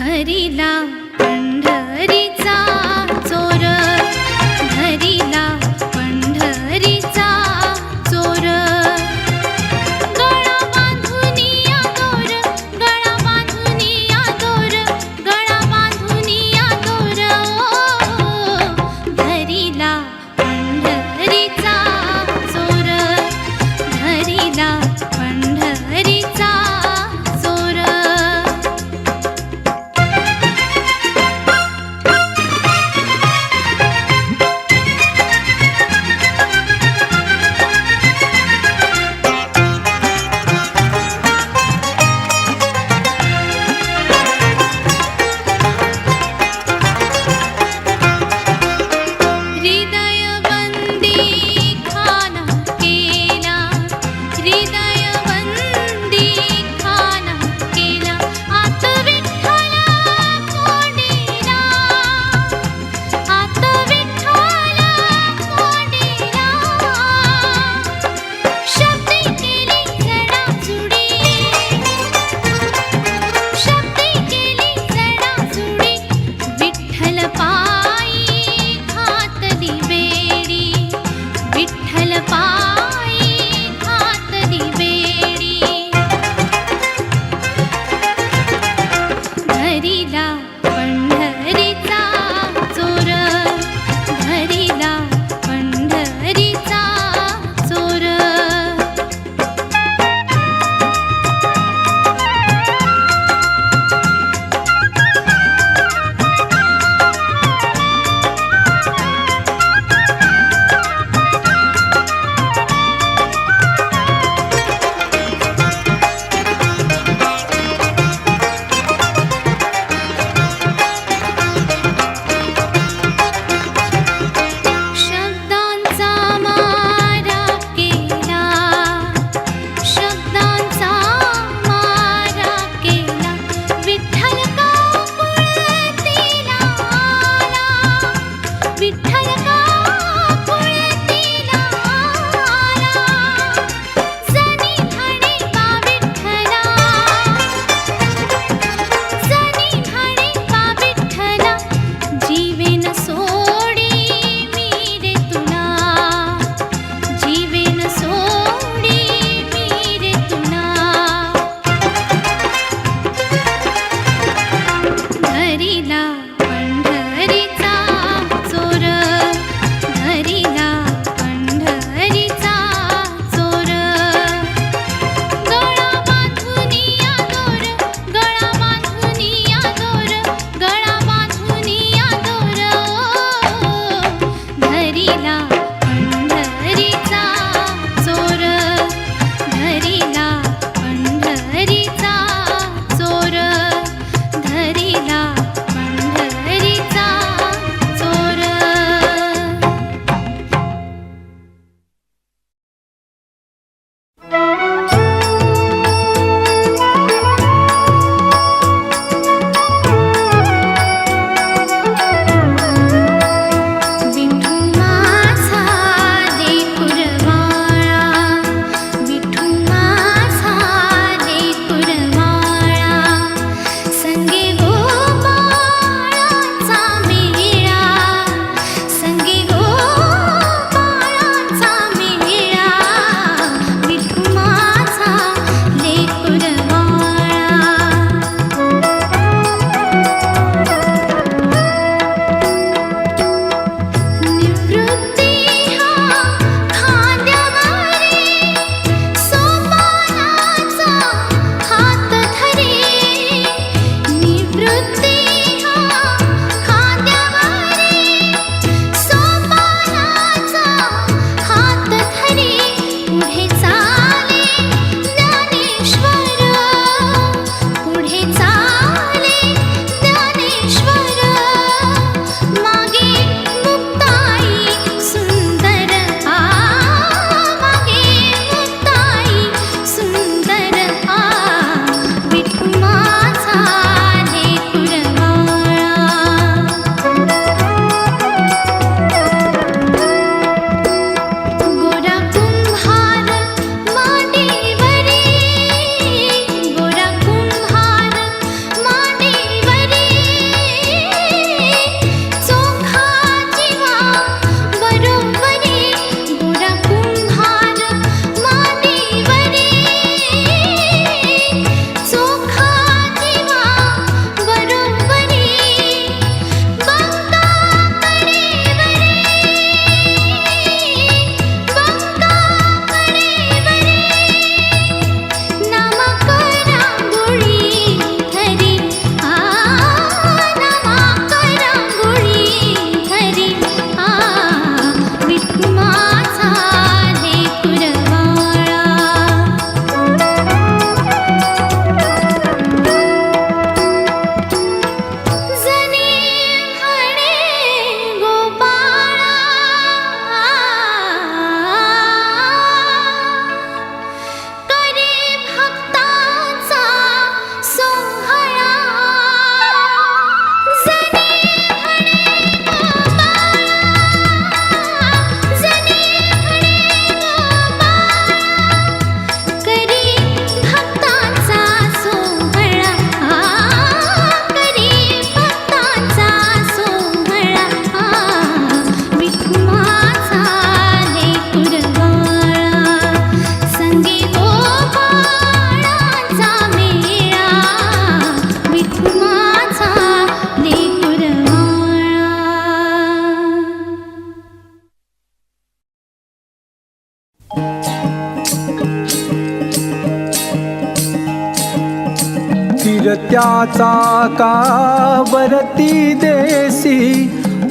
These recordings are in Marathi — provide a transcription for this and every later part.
धरिला पंढरीचा चोर, धरिला पंढरीचा चोर. गळा बांधुनिया दोर, गळा बांधुनिया दोर, गळा बांधुनिया दोर. धरिला पंढरीचा चोर, धरिला पंढरीचा चोर. हृदयबंदी खाना केला, हृदयबंदी खाना केला. आत विठ्ठला कोंडीला, आत विठ्ठला कोंडीला. शब्दी केली चढाचुडी, शब्दी केली चढाचुडी. विठ्ठल पायी घातली बेडी, विठ्ठल पायी घातली बेडी. धरिला पंढरीचा चोर, धरिला पंढरीचा चोर. शब्दांचा मारा केला, शब्दांचा मारा केला. विठ्ठल काकुळतीला आला, विठ्ठल काकुळतीला आला. जनी म्हणे बा विठ्ठला, जनी म्हणे बा विठ्ठला. जीवेन सोडी मी रे तुला, जीवेन सोडी मी रे तुला. धरिला पंढरीचा चोर, धरिला पंढरीचा चोर. गळा बांधुनिया दोर, गळा बांधुनिया दोर, गळा बांधुनिया दोर. धरिला पंढरीचा चोर, धरिला पंढरीचा चोर, धरिला पंढरीचा चोर. विठू माझा विठुमाचा लेकुरवाळा. जनी म्हणे गोपाळा, करे भक्तांचा सोहळा. जनी म्हणे गोपाळा, जनी म्हणे गोपाळा, करी भक्तांचा सोहळा. करी भक्तांचा सोहळा. विठुमाचा लेकुरवाळा, संगी गोपाळांचा मेळा. विठुमाचा लेकुरवाळा. फिरत्याचा कावरती देसी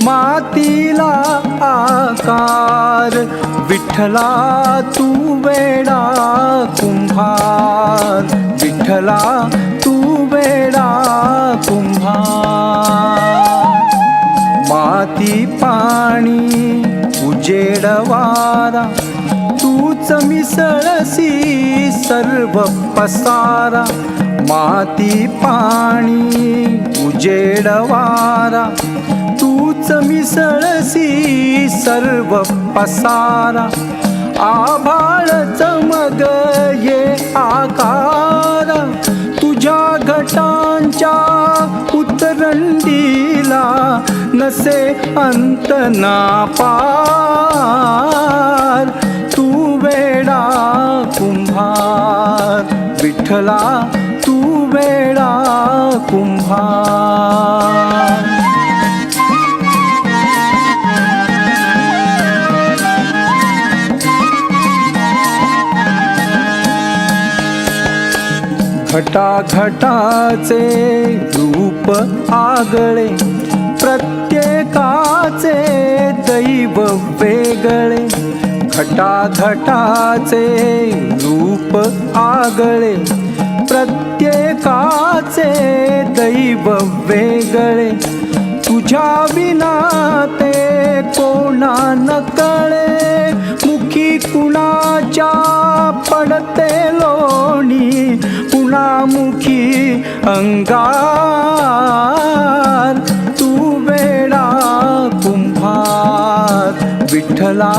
मातीला आकार. विठ्ठला तू वेडा कुंभार, विठ्ठला तू वेडा कुंभार. माती पाणी उजेड वारा, तूच मिसळसी सर्व पसारा. माती पाणी उजेड वारा, तूच मिसळसी सर्व पसारा. आभाळ चमग ये आकार, तुझ्या घटांच्या उतरंडीला नसे अंत ना पार. तू वेडा कुंभार, विठ्ठला तू वेडा कुंभार. घटाघटाचे रूप आगळे, प्रत्येकाचे दैव वेगळे. घटाघटाचे रूप आगळे, प्रत्येकाचे दैव वेगळे. तुझ्या विना ते कोणा न कळे, मुखी कुणाच्या पडते लोणी, कुणामुखी अंगार. तू वेडा कुंभार, विठ्ठला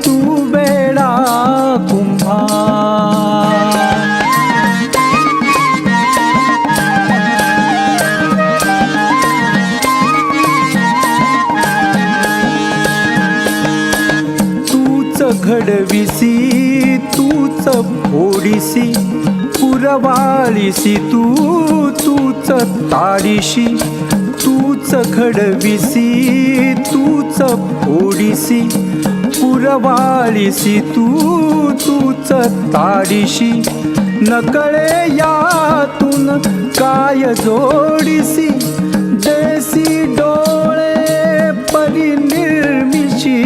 तू वेडा कुंभार. घडविसी तूच फोडिसी, पुरवाळीसी तूच ताडीशी. तूच घडविसी तूच फोडिसी, पुरवाळीसी तूच ताडीशी. नकळे यातून काय जोडीसी, देसी डोळे परिनिर्मिशी.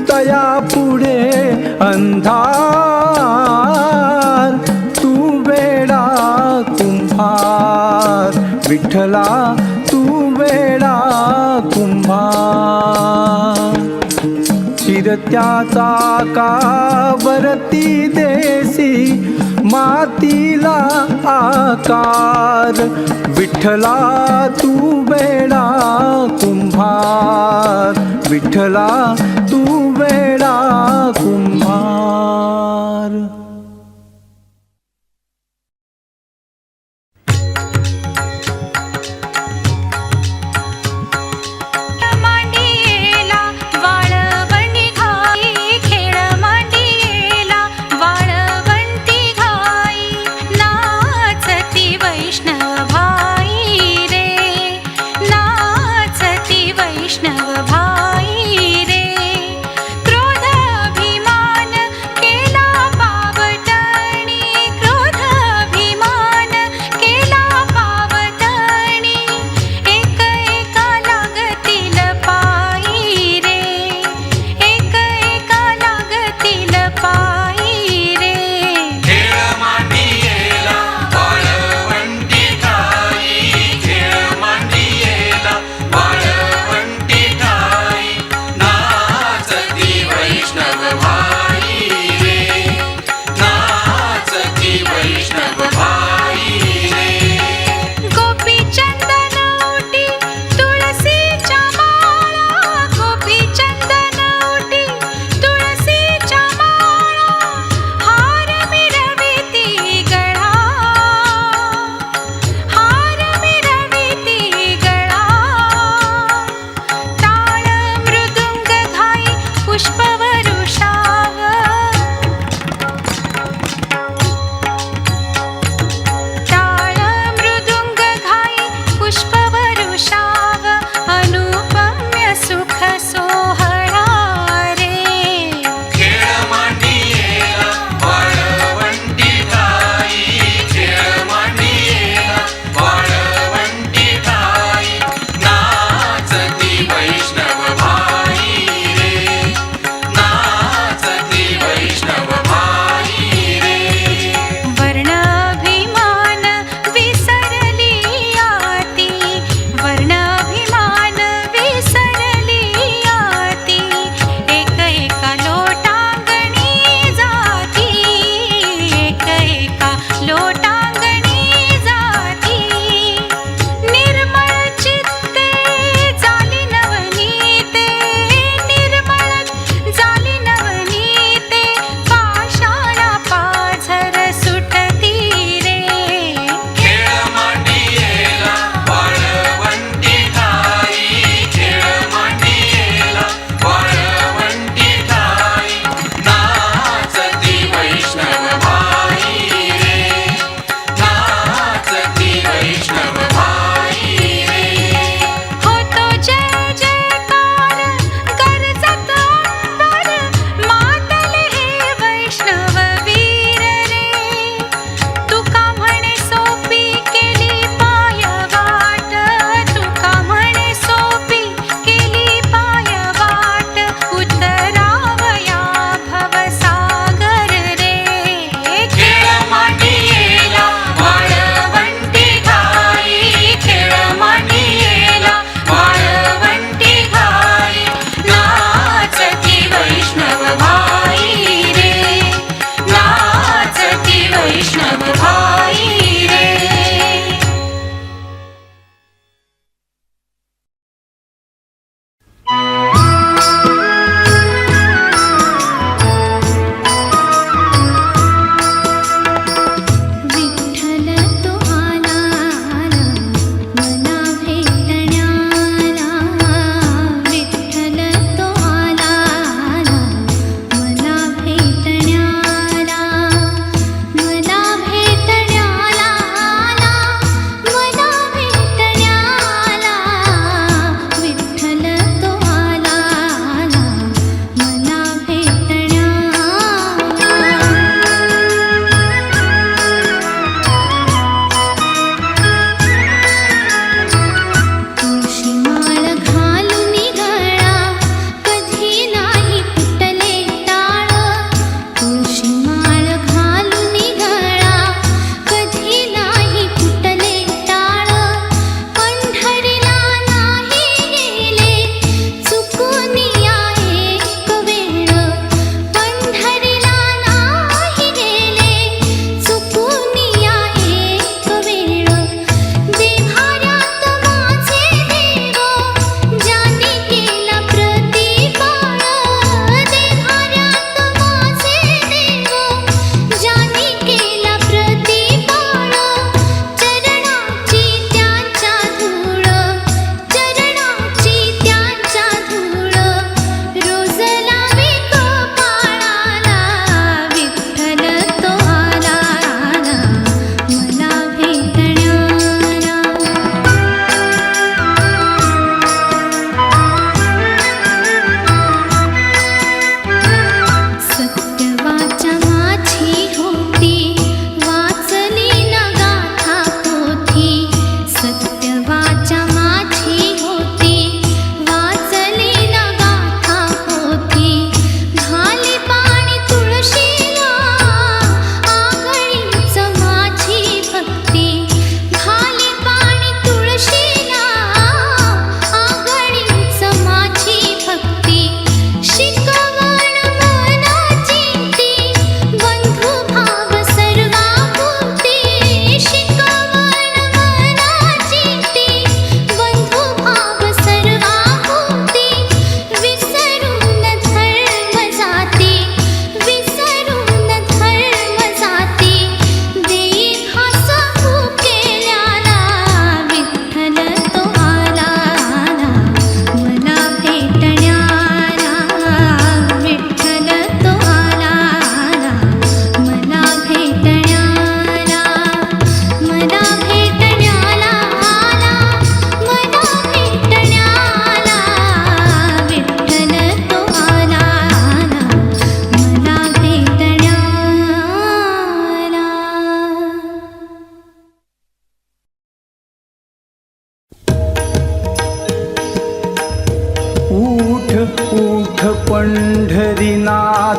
तया पुढे अंधार, तू वेडा कुंभार, विठ्ठला तू वेडा कुंभार. फिरत्याचा कावरती देसी मातीला आकार. विठ्ठला तू वेडा कुंभार, विठ्ठला तू वेडा कुंभार. मांडियेला वाळवंटी घाई, खेळ मांडियेला वाळवंटी घाई. नाचती वैष्णव भाई रे, नाचती वैष्णव भाई रे. क्रोध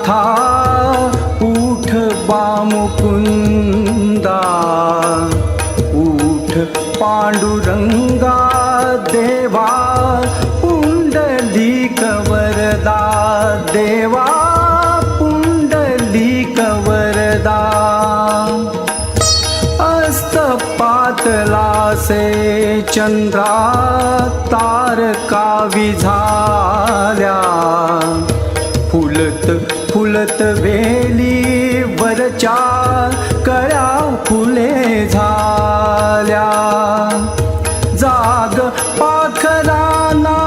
नाथा उठ बामुकुंदा, उठ पांडुरंगा देवा, पुंडलिक वरदा देवा, पुंडलिक वरदा. अस्तपातला से चंद्रा तारका विझाल्या, फुलत फुलत वेली वरच्या कळ्या फुले झाल्या. जाग पाखरांना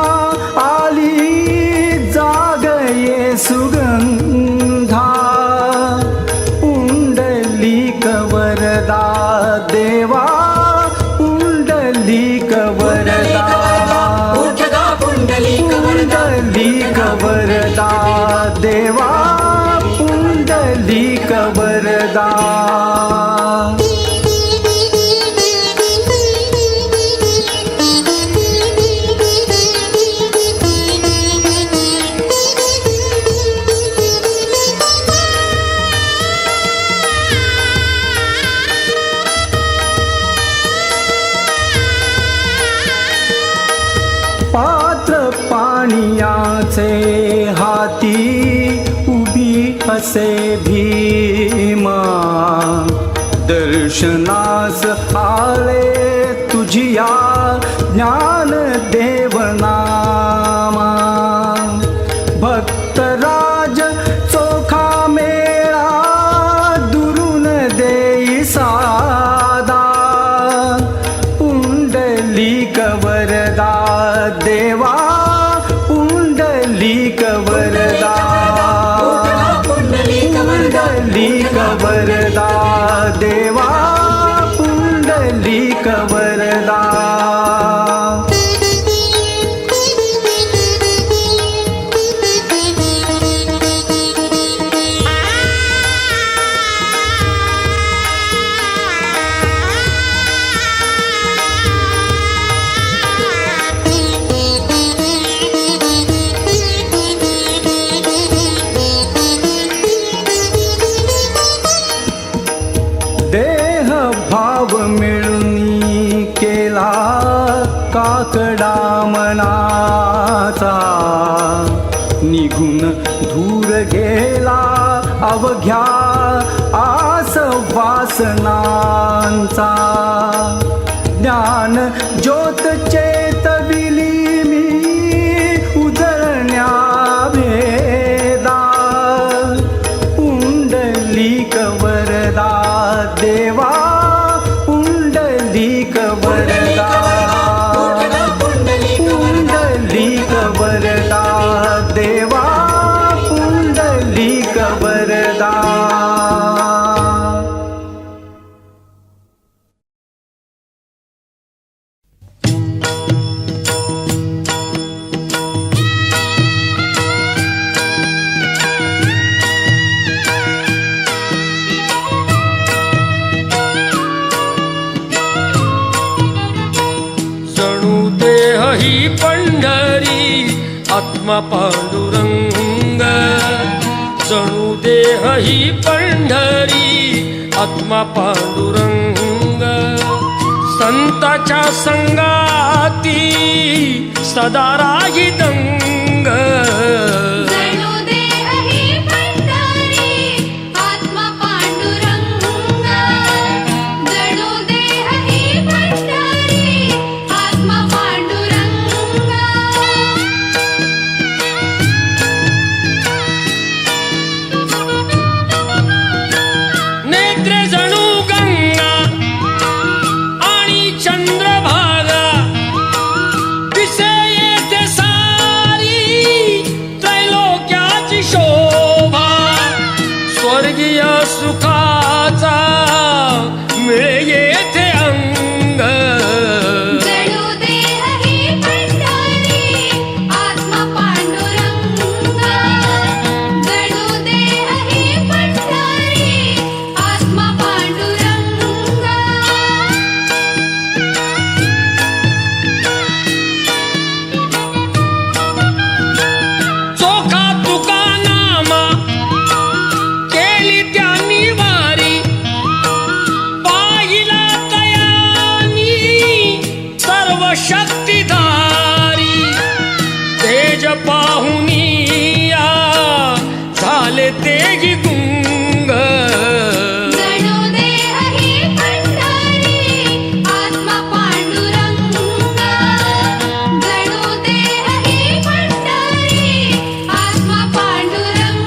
आली जाग ये सुगंधा, पुंडलिक वरदा देवा, पुंडलिक वरदा, पुंडलिक वरदा देवा, पुंडलिक वरदा. पात्र पाणियाचे हाती उभी असे भीमा, दर्शनास आले तुझिया ज्ञान देवनामा. भक्तराज चोखा मेळा दुरून देई सादा, पुंडलिक वरदा देवा, पुंडलिक वरदा, पुंडलिक वरदा देवा, पुंडलिक वरदा. देह भाव मिळून केला काकडा मनाचा, निघून धूर गेला अवघ्या आस वासनांचा. ज्ञान ज्योत चेतविली मी उजळण्या भेदा, पुंडलिक वरदा देवा, पुंडलिक वरदा, पुंडलिक वरदा देवा, पुंडलिक वरदा. ही पंढरी आत्मा पांडुरंग, जणू देह ही पंढरी आत्मा पांडुरंग. संताच्या संगाती सदा राही दंग, जणू देह ही पंढरी आत्मा पांडुरंग, जणू देह ही पंढरी आत्मा पांडुरंग. नेत्रे जणू गंगा आणि चंद्रभागा, दिसे येथे सारी त्रैलोक्य तेही गुंग जणू देह ही पंढरी आत्मा पांडुरंग जणू देह ही पंढरी आत्मा पांडुरंग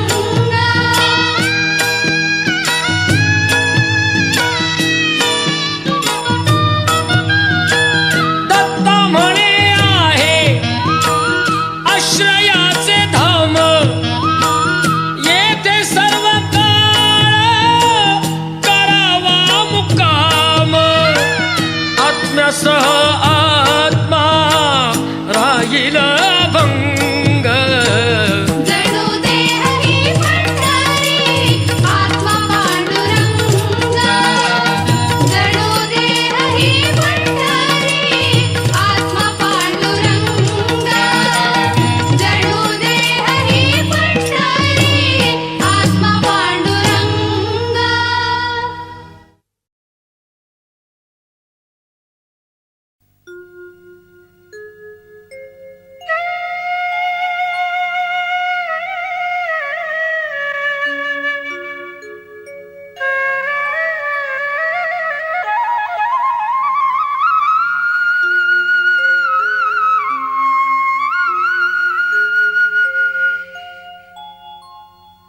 दत्ता म्हणे आहे आश्रयाचे धाम येथे सर्व काळ करावा मुक्काम आत्म्यासह आत्मा राहील भंग जणू देह ही पंढरी आत्मा पांडुरंग जणू देह ही पंढरी आत्मा पांडुरंग जणू देह ही पंढरी आत्मा पांडुरंग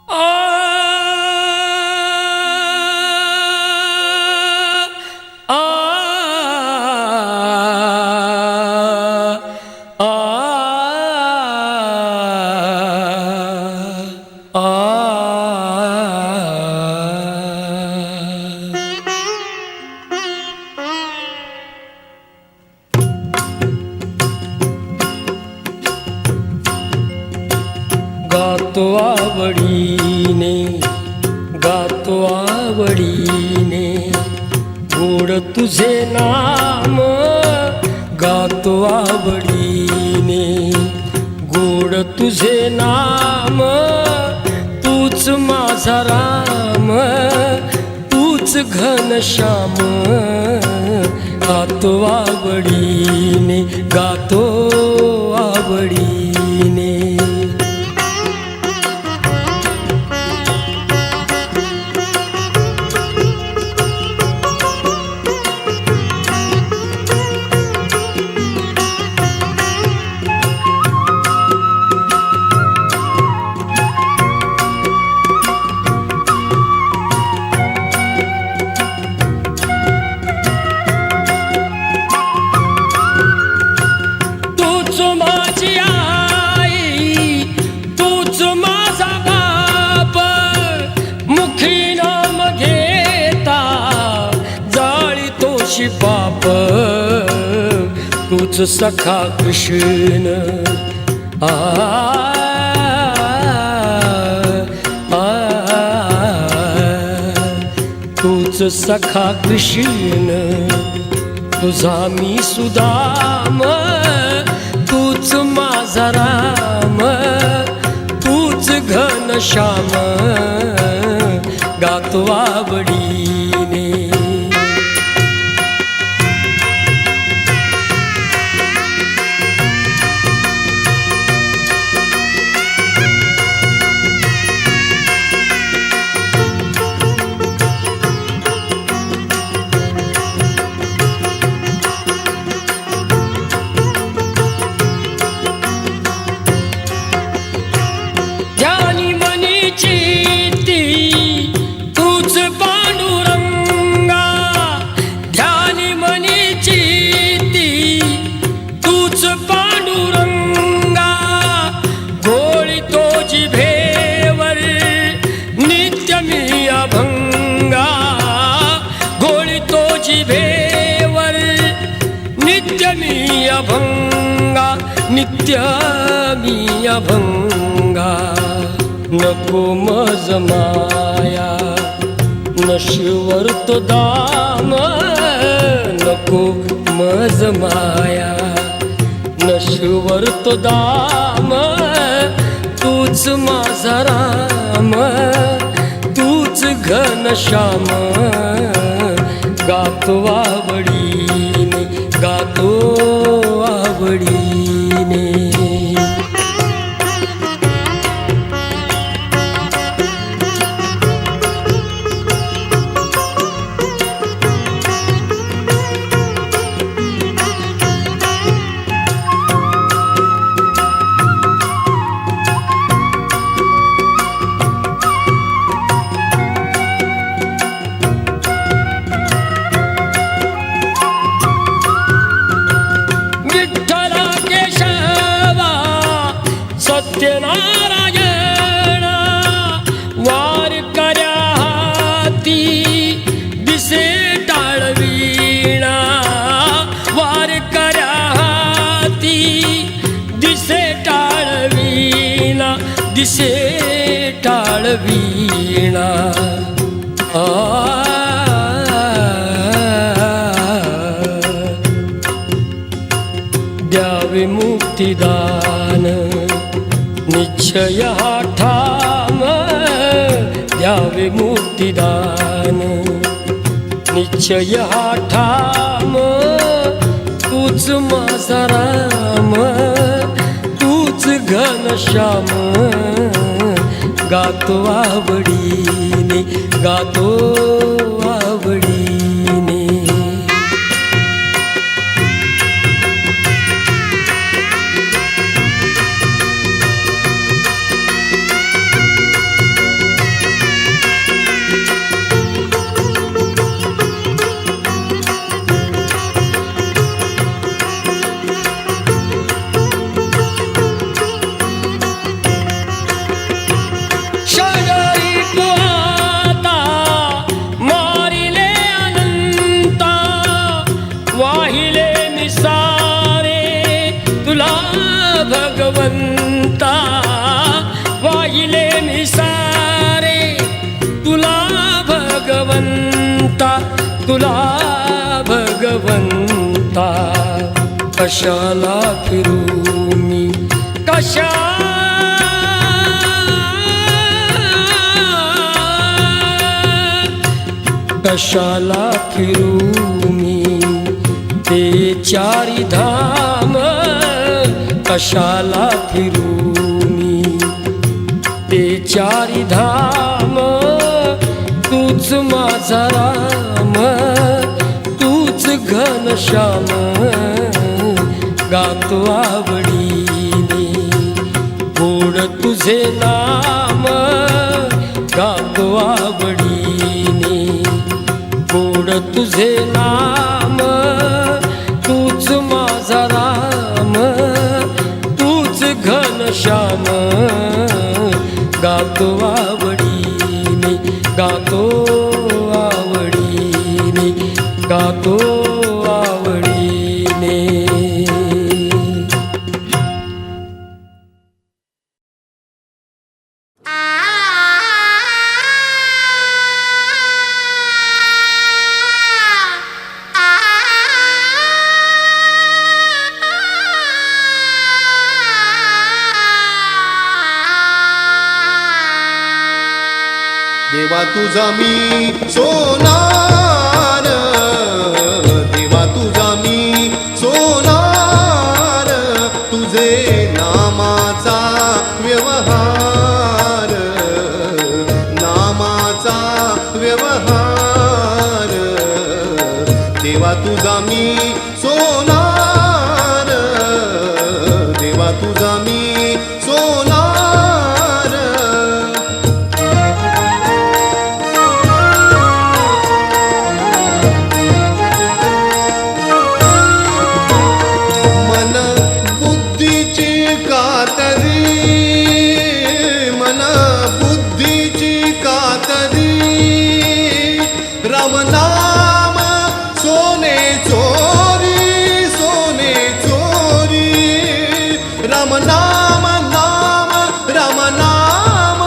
आ आ आ गातो आवडीने गातो आवडीने गोड तुझे नाम गातो आवडीने गोड तुझे नाम तूच माझा राम तूच घनश्याम गातो आवडीने गातो आवडीने तूच माझी आई तूच माझा बाप मुखी नाम घेता जाळी तोशी पाप तूच सखा कृष्ण आ तूच सखा कृष्ण तुझा मी सुदाम तूच माझा राम तूच घनश्याम गातो आवडीने ध्यानी मनीची ती तूच पांडुरंगा ध्यानी मनीची ती तूच पांडुरंगा गोळी तो जिभेवर नित्य मी अभंगा गोळी तो जिभेवर नित्य मी अभंगा नित्य मी अभंगा नको मज माया नशिवर तो दाम नको मज माया नशिवर तो दाम तूच माझा राम तूच घनश्याम गातो आवडीने गातो आवडीने वीणा द्यावे मुक्तिदान निश्चय हा ठाम द्यावे मुक्तिदान निश्चय हा ठाम तूच माझा राम तूच घनश्याम गातो आवडीने गातो आवडीने भगवंता वाहिले मी सारे तुला भगवंता तुला भगवंता कशाला फिरू मी कशाला फिरू मी ते चारी धाम कशाला फिरू मी ते चारी धाम तूच माझा राम तूच घनश्याम गातो आवडीने गोड तुझे नाम गातो आवडीने गोड तुझे नाम तूच माझा राम घनश्याम गातो आवडीने गातो आवडीने गातो आवडीने देवा तुझा मी सोनार देवा तुझा मी सोनार तुझे नामाचा व्यवहार नामाचा व्यवहार देवा तुझा मी सोनार देवा तुझा मी सोनार रामनाम सोने चोरी सोने चोरी रामनाम नाम रामनाम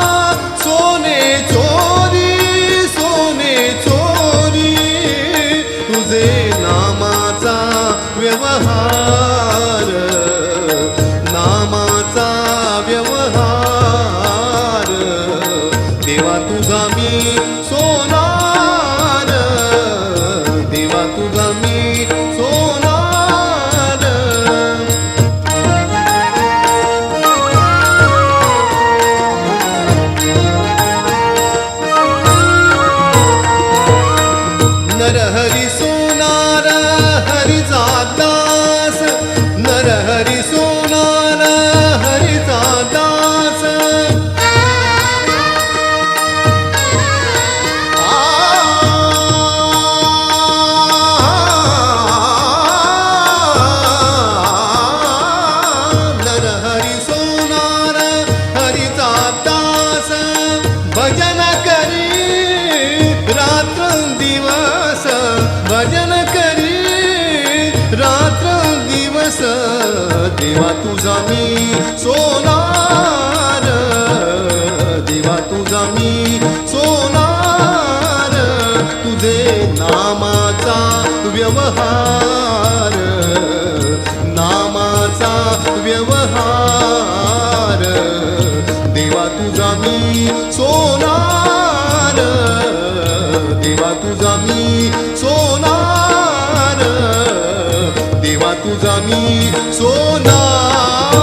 सोने चोरी सोने चोरी तुझे नामाचा व्यवहार नामाचा व्यवहार देवा तुझा मी सोनार देवा तुझा मी सोनार नरहरी सोनार हरिचा दास नरहरी सोनार हरिचा दास नरहरी सोनार हरिचा दास भजन करी रात्र दिवस भजन करी रात्र दिवस देवा तुझा मी सोनार देवा तुझा मी तुझा मी सोनार.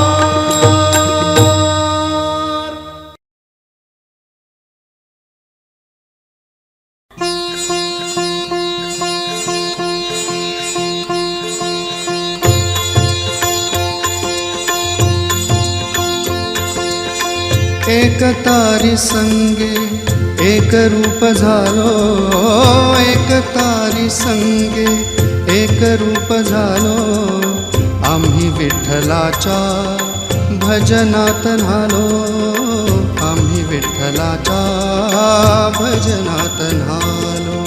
एक तारी संगे एक रूप झालो, एक तारी संगे एक रूप झालो, आम्ही विठ्ठलाच्या भजनात न्हालो, आम्ही विठ्ठलाच्या भजनात न्हालो.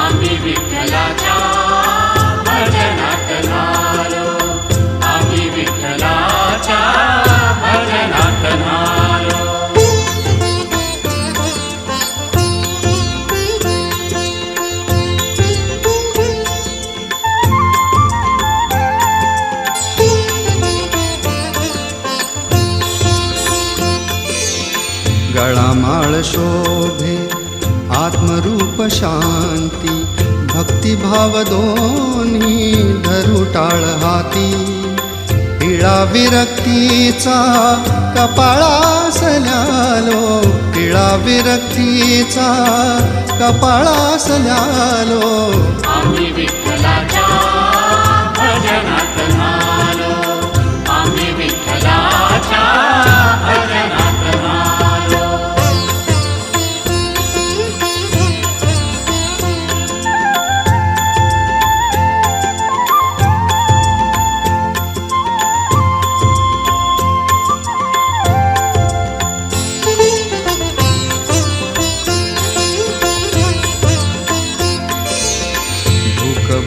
आम्ही विठ्ठलाच्या भजनात न्हालो, आम्ही विठ्ठलाच्या भजनात न्हालो. गळामाळ शोभे आत्मरूप शांती, भक्तिभाव दोन्ही धरू टाळ हाती, इळा विरक्तीचा कपाळास ल्यालो, इळा विरक्तीचा कपाळास ल्यालो. आम्ही विठ्ठलाच्या भजनात न्हालो, आम्ही विठ्ठलाच्या भजनात न्हालो.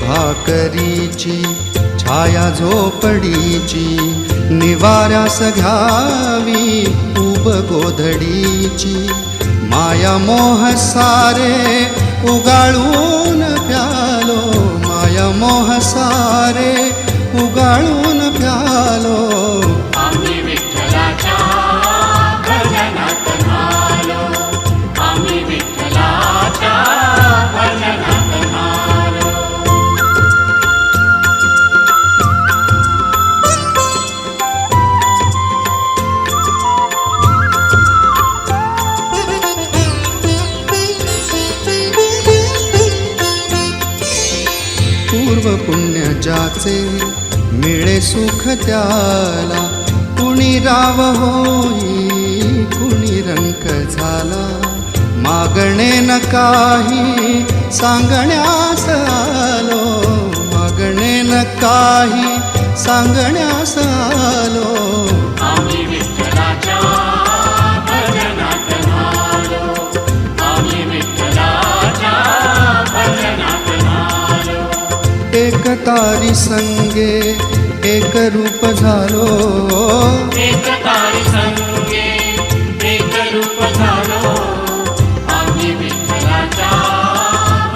भाकरीची छाया झोपडीची, निवाऱ्यास घ्यावी उब गोधडीची, माया मोह सारे उगाळून प्यालो, माया मोह सारे उगाळून प्यालो. आम्ही विठ्ठलाच्या भजनात न्हालो, आम्ही विठ्ठलाच्या भजनात न्हालो. पूर्व पुण्य ज्याचे मिळे सुख त्याला, कुणी राव होई कुणी रंक झाला, मागणे न काही सांगण्यास आलो, मागणे न काही सांगण्यास आलो. आम्ही विठ्ठलाच्या भजनात न्हालो, आम्ही विठ्ठलाच्या भजनात न्हालो. एक तारी संगे एक रूप झालो, एक तारी संगे एक रूप झालो, आम्ही विठ्ठलाच्या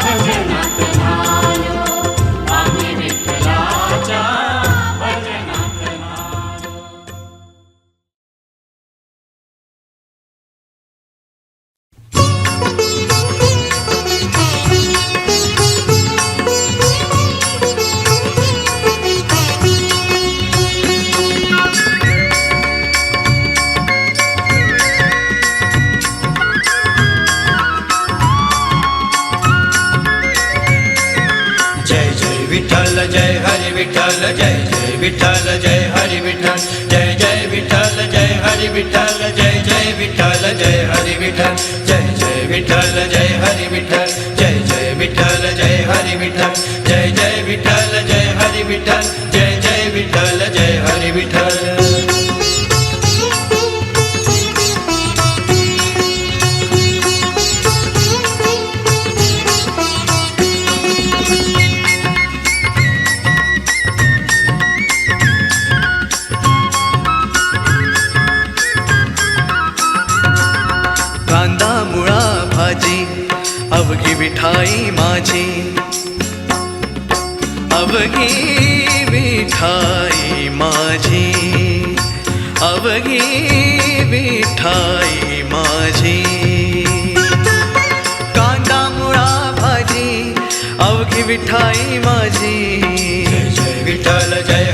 भजनात न्हालो, आम्ही विठ्ठलाच्या भजनात न्हालो. विठ्ठल जय हरी विठ्ठल जय जय विठ्ठल जय हरी विठ्ठल जय जय विठ्ठल जय हरी विठ्ठल जय जय विठ्ठल जय हरी विठ्ठल जय जय विठ्ठल जय हरी विठ्ठल जय जय विठ्ठल जय हरी विठ्ठल जय जय विठ्ठल जय हरी विठ्ठल जय जय विठ्ठल जय हरी विठ्ठल. कांदा मुळा भाजी अवघी विठाई माझी, अवघी विठाई माझी, अवघी विठाई माझी. कांदा मुळा भाजी अवघी विठाई माझी. जय जय विठ्ठल जय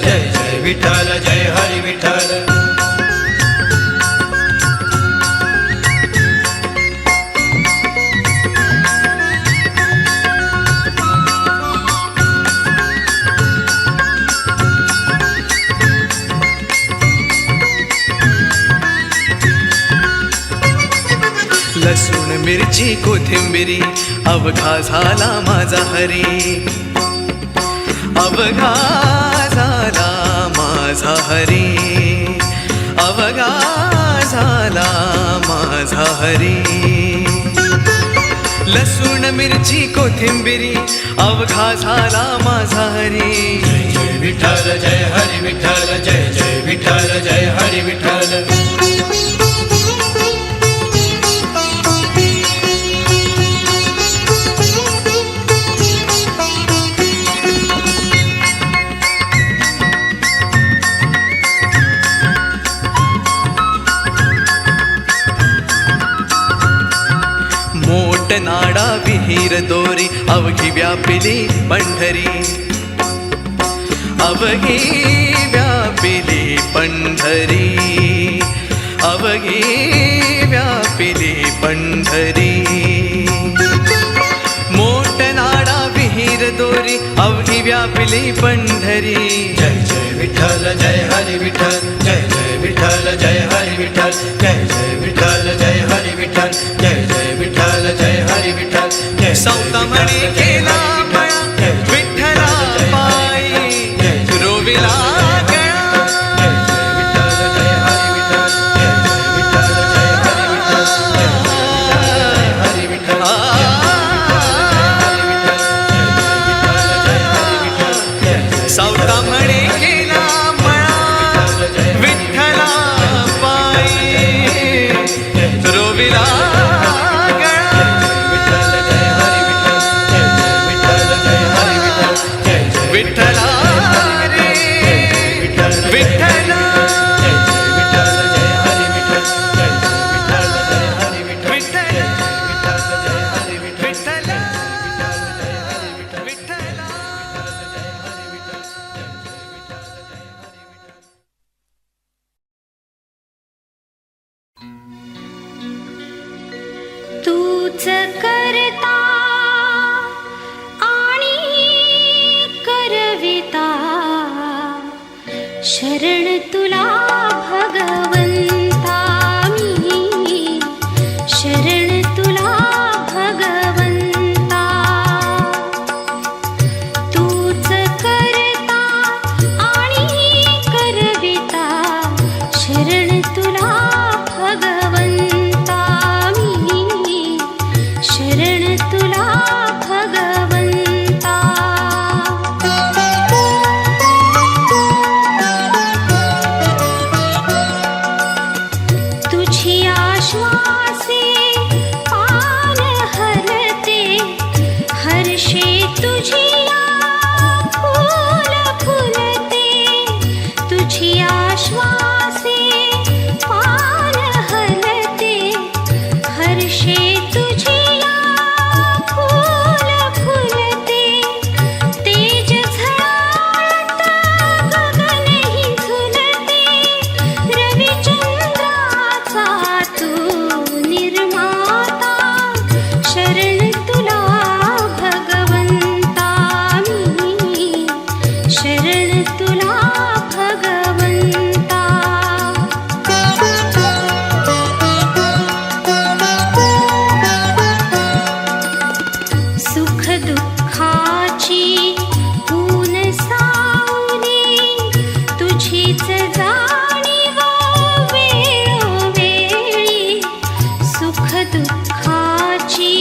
जय जय विठ्ठल जय हरी विठ्ठल लसूण मिरची कोथिंबिरी अवघा झाला माझा हरी अवघा झाला माझा हरी अवघा झाला माझा हरी लसूण मिरची कोथिंबिरी अवघा झाला माझा हरी जय विठ्ठल जय हरी विठ्ठल जय जय विठ्ठल जय हरी विठ्ठल नाडा विहीर दोरी अवघी व्यापिली पंढरी अवघी व्यापिली पंढरी अवघी व्यापिली पंढरी मोठ नाडा विहीर दोरी अवघी व्यापिली पंढरी जय जय विठ्ठल जय हरी विठ्ठल जय जय विठ्ठल जय हरी विठ्ठल जय जय विठ्ठल जय हरी विठ्ठल जय जय विठ्ठल जय हरी विठ्ठल जय सौता म्हणे केला मळा विठ्ठला पायी रोविला गळा जय जय विठ्ठल जय हरी विठ्ठल जय जय विठ्ठल जय हरी विठ्ठल जय जय हरी विठ्ठल सौता म्हणे केला मळा विठ्ठला पायी रोविला विठ्ठला रे विठ्ठला तूच करता आणि करविता शरण तुला भगवंता मी शरण तुला भगवंता तूच करता आणि करविता शरण तुला भगवंता मी शरण तुला भगवंता तुझी आश्वासे पान हलते हर्षे तुझी फूल फुलते तुझी आश्वासे पान हलते हर्षे तुझी फूल फुलते तेज झळाळत गगनही झुलते रविचंद्राचा तू निर्माता शरण तुला भगवंता मी शरण तुला भगवंता सुख दुःखाची ऊन सावली तुझीच जाणीव वेळोवेळी सुख दुःखाची